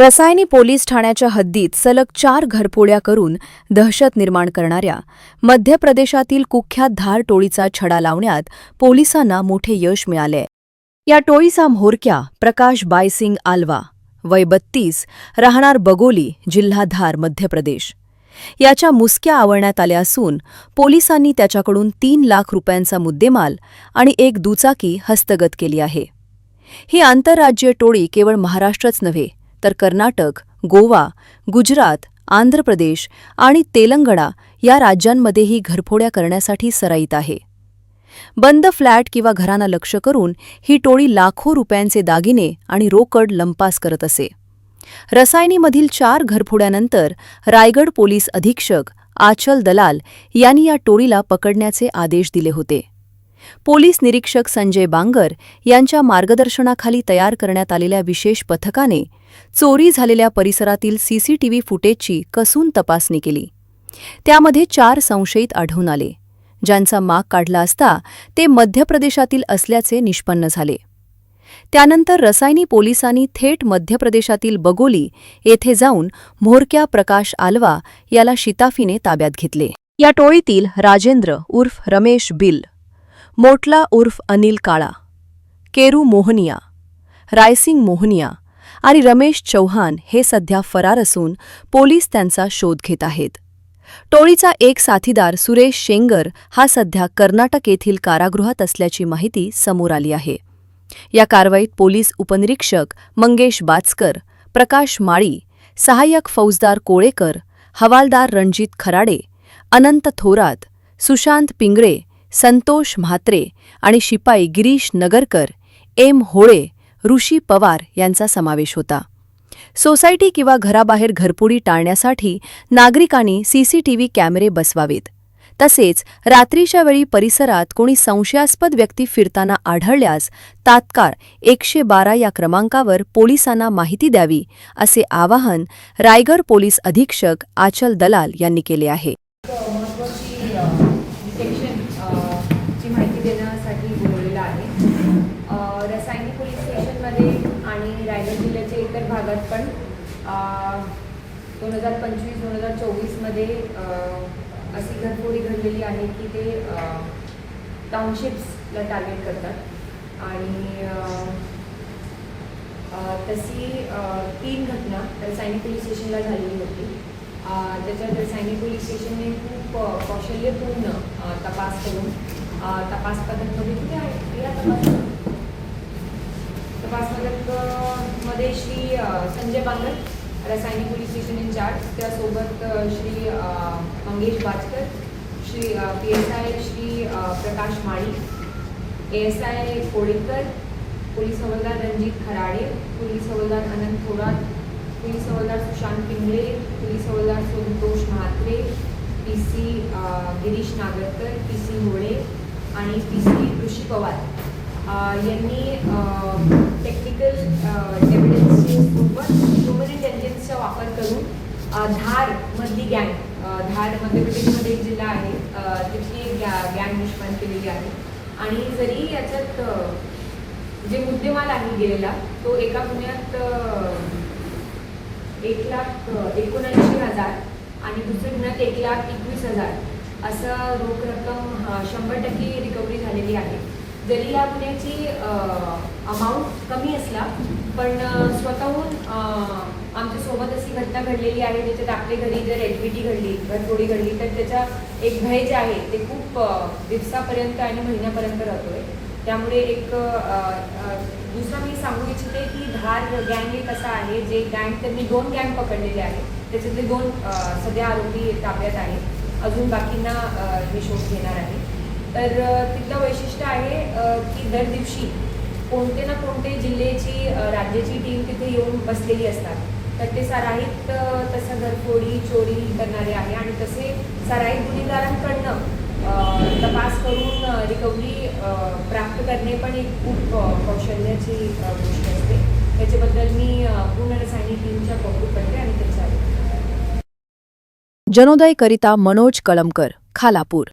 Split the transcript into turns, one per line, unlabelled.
Rasayani police ठाण्याच्या हद्दीत सलग 4 घरफोड्या करून दहशत निर्माण करणाऱ्या मध्य प्रदेशातील कुख्यात धार टोळीचा छडा लावण्यात पोलिसांना मोठे यश मिळाले. या टोळीचा म्होरक्या प्रकाश बायसिंग आल्वा, वय 32, राहणार बगोली, जिल्हा धार, मध्य प्रदेश. याच्या मुसक्या आवळण्यात आल्या असून पोलिसांनी त्याच्याकडून 3 लाख रुपयांचा मुद्देमाल आणि एक दुचाकी हस्तगत केली आहे. ही आंतरराज्यीय टोळी केवळ महाराष्ट्रच नव्हे तर कर्नाटक, गोवा, गुजरात, आंध्र प्रदेश आणि तेलंगणा या राज्यांमध्येही घरफोड्या करण्यासाठी सराईत आहे. बंद फ्लॅट किंवा घरांना लक्ष्य करून ही टोळी लाखो रुपयांचे दागिने आणि रोकड लंपास करत असे. रसायनीमधील 4 घरफोड्यानंतर रायगड पोलीस अधीक्षक आचल दलाल यांनी या टोळीला पकडण्याचे आदेश दिले होते. पोलीस निरीक्षक संजय बांगर यांच्या मार्गदर्शनाखाली तयार करण्यात आलेल्या विशेष पथकाने चोरी झालेल्या परिसरातील सीसीटीव्ही फुटेजची कसून तपासणी केली. त्यामध्ये 4 संशयित आढळून आले, ज्यांचा माग काढला असता ते मध्य प्रदेशातील असल्याचे निष्पन्न झाले. त्यानंतर रसायनी पोलिसांनी थेट मध्य प्रदेशातील बगोली येथे जाऊन म्होरक्या प्रकाश आल्वा याला शिताफीने ताब्यात घेतले. या टोळीतील राजेंद्र उर्फ रमेश बिल, मोटला उर्फ अनिल काळा, केरू मोहनिया, रायसिंग मोहनिया आणि रमेश चौहान हे सध्या फरार असून पोलीस त्यांचा शोध घेत आहेत. टोळीचा एक साथीदार सुरेश शेंगर हा सध्या कर्नाटक येथील कारागृहात असल्याची माहिती समोर आली आहे. या कारवाईत पोलीस उपनिरीक्षक मंगेश बाचकर, प्रकाश माळी, सहाय्यक फौजदार कोळेकर, हवालदार रणजित खराडे, अनंत थोरात, सुशांत पिंगळे, संतोष म्हात्रे आणि शिपाई गिरीश नगरकर, एम होळे, ऋषी पवार यांचा समावेश होता. सोसायटी किंवा घराबाहेर घरफोडी टाळण्यासाठी नागरिकांनी सीसीटीव्ही कॅमेरे बसवावेत. तसेच रात्रीच्या वेळी परिसरात कोणी संशयास्पद व्यक्ती फिरताना आढळल्यास तात्काळ 112 या क्रमांकावर पोलिसांना माहिती द्यावी, असे आवाहन रायगड पोलीस अधीक्षक आचल दलाल यांनी केले आहे.
रसायनी पोलीस स्टेशनमध्ये आणि रायगड जिल्ह्याच्या इतर भागात पण 2025-2024मध्ये अशी घरफोडी घडलेली आहे की ते टाउनशिप्सला टार्गेट करतात. आणि तशी 3 घटना रसायनी पोलीस स्टेशनला झालेली होती. त्याच्यात रसायनी पोलीस स्टेशनने खूप कौशल्यपूर्ण तपास करून तपास पथकमध्ये कुठे आहे या तपास पथकमध्ये Shri Sanjay Bangar, Rasayani police station incharge, त्यासोबत Shri Mangesh Bachkar, Shri PSI Shri Prakash Mali, ASI Kolekar, police हवालदार रणजित खराडे, पोलीस हवालदार अनंत थोरात, पोलीस हवालदार सुशांत पिंगळे, पोलीस हवालदार संतोष म्हात्रे, PC गिरीश नागरकर, PC होळे आणि PC ऋषी पवार यांनी टेक्निकल एव्हिडन्सचे सोबत ह्युमन इंटेलिजन्सचा वापर करून धारमधली गँग, धार मध्य प्रदेशमध्ये एक जिल्हा आहे, तिथली गँग निष्पन्न केलेली आहे. आणि जरी याच्यात जे मुद्देमाल आहे गेलेला तो एका गुन्ह्यात 1,79,000 आणि दुसऱ्या गुन्ह्यात 1,21,000 असं रोख रक्कम 100% रिकव्हरी झालेली आहे. जरी या गुन्ह्याची अमाऊंट कमी असला पण स्वतःहून आमच्यासोबत अशी घटना घडलेली आहे ज्याच्यात आपल्या घरी जर LPT घडली, घरफोडी घडली, तर त्याचा एक भय जे आहे ते खूप दिवसापर्यंत आणि महिन्यापर्यंत राहतोय. त्यामुळे एक दुसरं मी सांगू इच्छिते की धार गँग एक असा आहे जे गँग त्यांनी 2 गँग पकडलेले आहेत. त्याच्यातले 2 सध्या आरोपी ताब्यात आहेत. अजून बाकींना हे शोध घेणार आहे. तर तिथलं वैशिष्ट्य आहे की दर दिवशी कोणते ना कोणते जिल्ह्याची राज्याची टीम तिथे येऊन बसलेली असतात. तर ते सराईत तसं घरफोडी चोरी करणारे आहे आणि तसे सराईत गुन्हेगारांकडनं तपास करून रिकव्हरी प्राप्त करणे पण एक खूप कौशल्याची गोष्ट असते. त्याच्याबद्दल मी पूर्ण रसायनी टीमच्या कौतुक करते आणि त्यांच्या
जनोदयकरिता मनोज कळमकर, खालापूर.